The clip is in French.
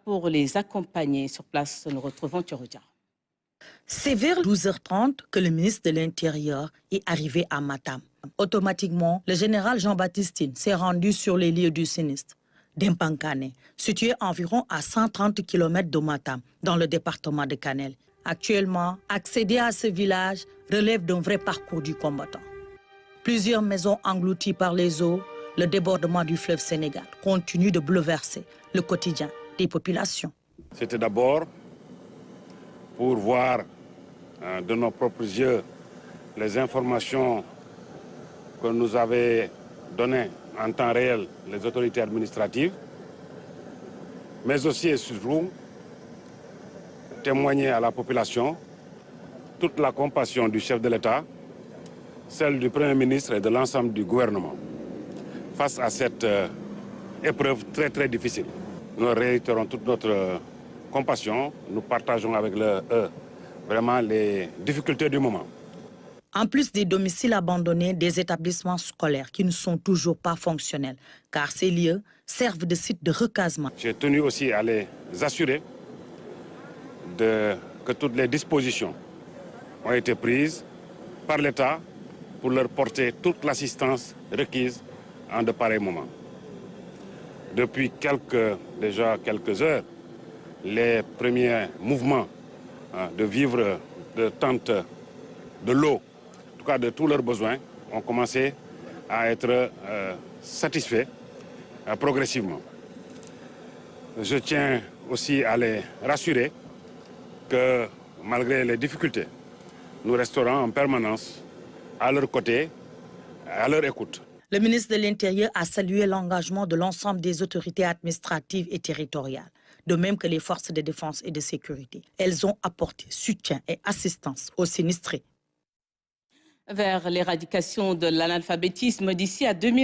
pour les accompagner. Sur place, nous retrouvons Thiorodia. C'est vers 12h30 que le ministre de l'Intérieur est arrivé à Matam. Automatiquement, le général Jean-Baptiste Tine s'est rendu sur les lieux du sinistre d'Impankane, situé environ à 130 km de Matam, dans le département de Kanel. Actuellement, accéder à ce village relève d'un vrai parcours du combattant. Plusieurs maisons englouties par les eaux, le débordement du fleuve Sénégal continue de bouleverser le quotidien des populations. C'était d'abord pour voir de nos propres yeux les informations que nous avaient données en temps réel les autorités administratives, mais aussi et surtout témoigner à la population toute la compassion du chef de l'État, celle du Premier ministre et de l'ensemble du gouvernement face à cette épreuve très très difficile. Nous réitérons toute notre compassion, nous partageons avec eux vraiment les difficultés du moment. En plus des domiciles abandonnés, des établissements scolaires qui ne sont toujours pas fonctionnels, car ces lieux servent de sites de recasement. J'ai tenu aussi à les assurer que toutes les dispositions ont été prises par l'État pour leur porter toute l'assistance requise en de pareils moments. Depuis déjà quelques heures, les premiers mouvements de vivres, de tentes, de l'eau, en tout cas de tous leurs besoins, ont commencé à être satisfaits progressivement. Je tiens aussi à les rassurer que malgré les difficultés, nous resterons en permanence à leur côté, à leur écoute. Le ministre de l'Intérieur a salué l'engagement de l'ensemble des autorités administratives et territoriales, de même que les forces de défense et de sécurité. Elles ont apporté soutien et assistance aux sinistrés. Vers l'éradication de l'analphabétisme d'ici à 2020.